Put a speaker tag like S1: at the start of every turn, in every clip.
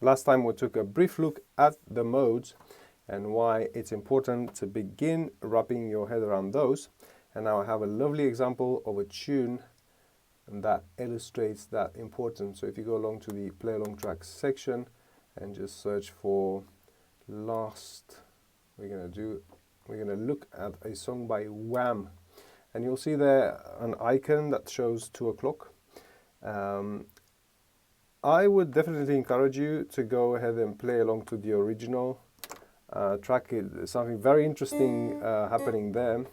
S1: Last time we took a brief look at the modes and why it's important to begin wrapping your head around those. And now I have a lovely example of a tune that illustrates that importance. So if you go along to the play along tracks section and just search for last, we're going to look at a song by Wham, and you'll see there an icon that shows 2 o'clock. I would definitely encourage you to go ahead and play along to the original track. There's something very interesting happening there.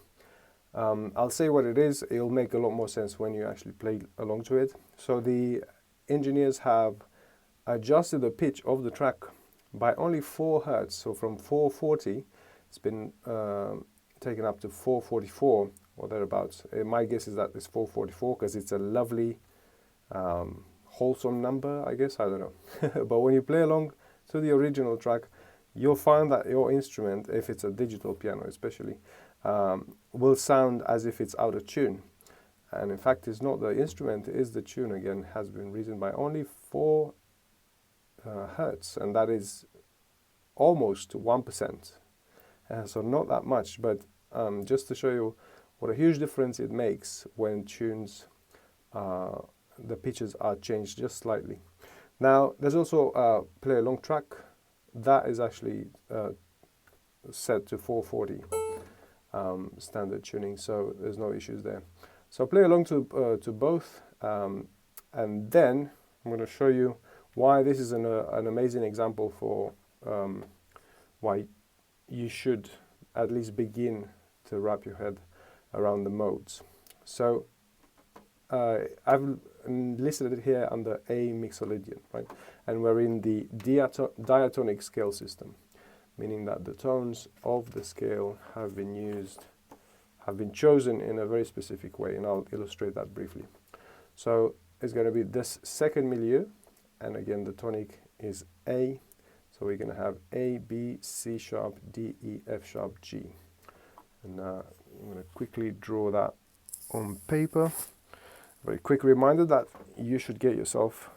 S1: I'll say what it is. It'll make a lot more sense when you actually play along to it. So the engineers have adjusted the pitch of the track by only 4 hertz. So from 440, it's been taken up to 444 or thereabouts. My guess is that it's 444 because it's a lovely wholesome number, I guess. I don't know. But when you play along to the original track, you'll find that your instrument, if it's a digital piano especially, will sound as if it's out of tune. And in fact, it's not the instrument, it is the tune. Again, has been risen by only 4 hertz, and that is almost 1%. So not that much, but just to show you what a huge difference it makes when tunes, the pitches are changed just slightly. Now, there's also a play along track that is actually set to 440 standard tuning, so there's no issues there. So play along to both, and then I'm going to show you why this is an amazing example for why you should at least begin to wrap your head around the modes. So I've listed it here under A Mixolydian, right? And we're in the diatonic scale system, meaning that the tones of the scale have been chosen in a very specific way, and I'll illustrate that briefly. So it's going to be this second milieu, and again the tonic is A, so we're going to have A, B, C sharp, D, E, F sharp, G. And I'm going to quickly draw that on paper. Very quick reminder that you should get yourself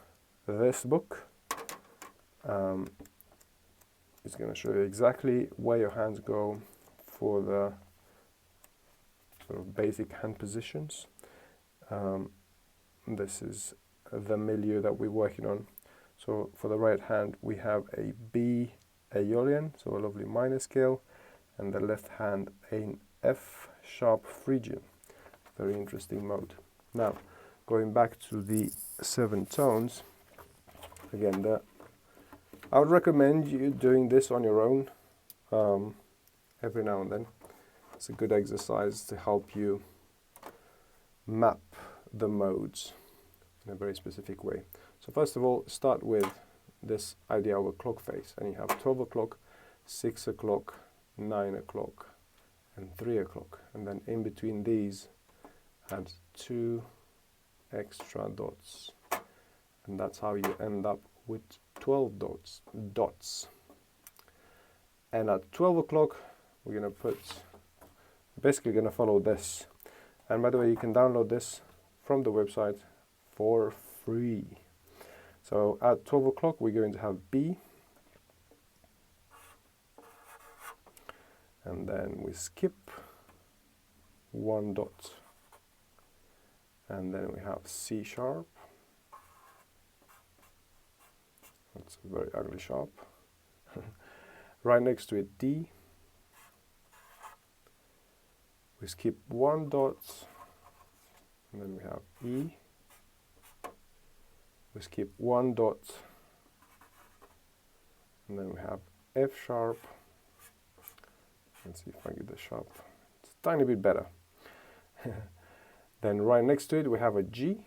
S1: this book. It's going to show you exactly where your hands go for the sort of basic hand positions. This is the milieu that we're working on. So for the right hand, we have a B Aeolian, so a lovely minor scale, and the left hand an F sharp Phrygian. Very interesting mode. Now, going back to the 7 tones, again, I would recommend you doing this on your own every now and then. It's a good exercise to help you map the modes in a very specific way. So first of all, start with this idea of a clock face, and you have 12 o'clock, 6 o'clock, 9 o'clock, and 3 o'clock, and then in between these add 2 extra dots, and that's how you end up with 12 dots. And at 12 o'clock we're going to basically going to follow this. And by the way, you can download this from the website for free. So at 12 o'clock we're going to have B, and then we skip 1 dot, and then we have C sharp. That's a very ugly sharp. Right next to it, D. We skip 1 dot, and then we have E. We skip 1 dot, and then we have F sharp. Let's see if I get the sharp. It's a tiny bit better. Then right next to it we have a G.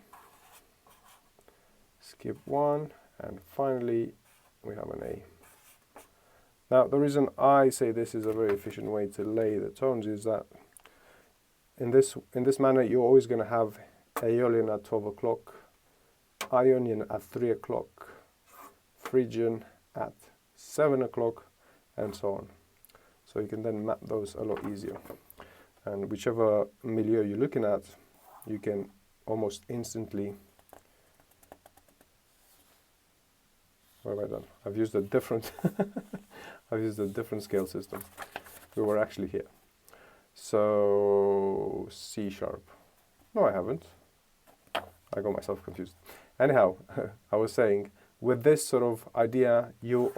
S1: Skip 1, and finally we have an A. Now the reason I say this is a very efficient way to lay the tones is that in this manner you're always going to have Aeolian at 12 o'clock, Ionian at 3 o'clock, Phrygian at 7 o'clock, and so on. So you can then map those a lot easier. And whichever milieu you're looking at, you can almost instantly What have I done? I've used a different I've used a different scale system. We were actually here. So C sharp. No, I haven't. I got myself confused. Anyhow, I was saying, with this sort of idea, you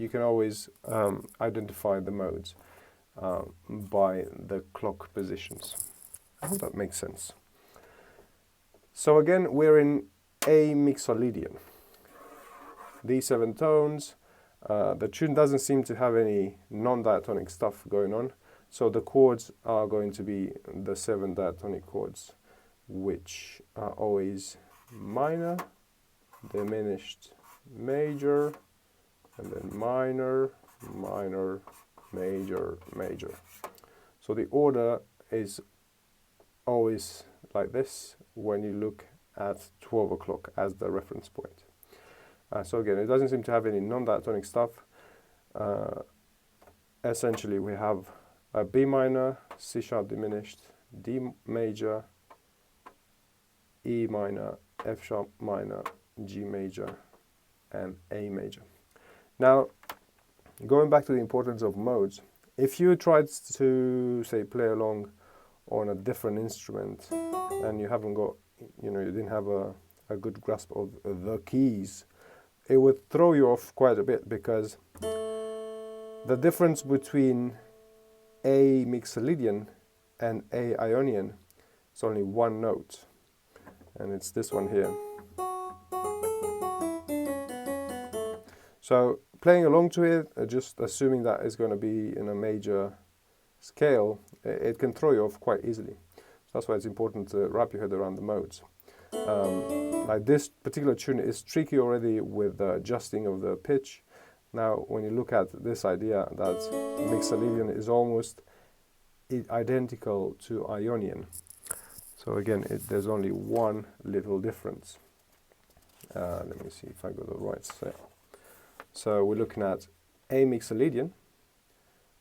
S1: can always identify the modes by the clock positions. I hope that makes sense. So again, we're in A Mixolydian. These 7 tones. The tune doesn't seem to have any non-diatonic stuff going on, so the chords are going to be the 7 diatonic chords, which are always minor, diminished, major, and then minor, minor, major, major. So the order is always like this when you look at 12 o'clock as the reference point. So again, it doesn't seem to have any non-diatonic stuff. Essentially, we have a B minor, C sharp diminished, D major, E minor, F sharp minor, G major, and A major. Now, going back to the importance of modes, if you tried to, say, play along on a different instrument and you haven't got, you didn't have a good grasp of the keys, it would throw you off quite a bit, because the difference between A Mixolydian and A Ionian is only one note, and it's this one here. So playing along to it, just assuming that it's going to be in a major scale, it can throw you off quite easily. So that's why it's important to wrap your head around the modes. Like this particular tune is tricky already with the adjusting of the pitch. Now, when you look at this idea that Mixolydian is almost identical to Ionian. So again, there's only one little difference. Let me see if I got the right set. So we're looking at A Mixolydian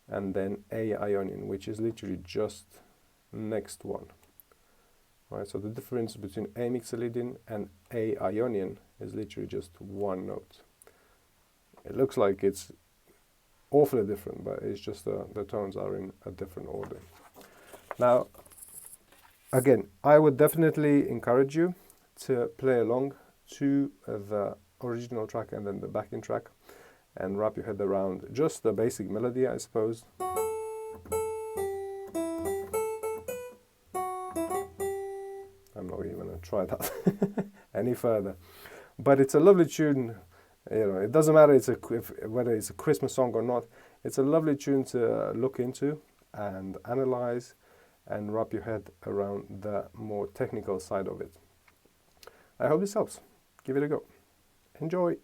S1: and then A Ionian, which is literally just next one. Right, so the difference between A Mixolydian and A Ionian is literally just one note. It looks like it's awfully different, but it's just the tones are in a different order. Now, again, I would definitely encourage you to play along to the original track and then the backing track and wrap your head around just the basic melody, I suppose. I'm not even going to try that any further. But it's a lovely tune. It doesn't matter whether it's a Christmas song or not. It's a lovely tune to look into and analyze and wrap your head around the more technical side of it. I hope this helps. Give it a go. Enjoy.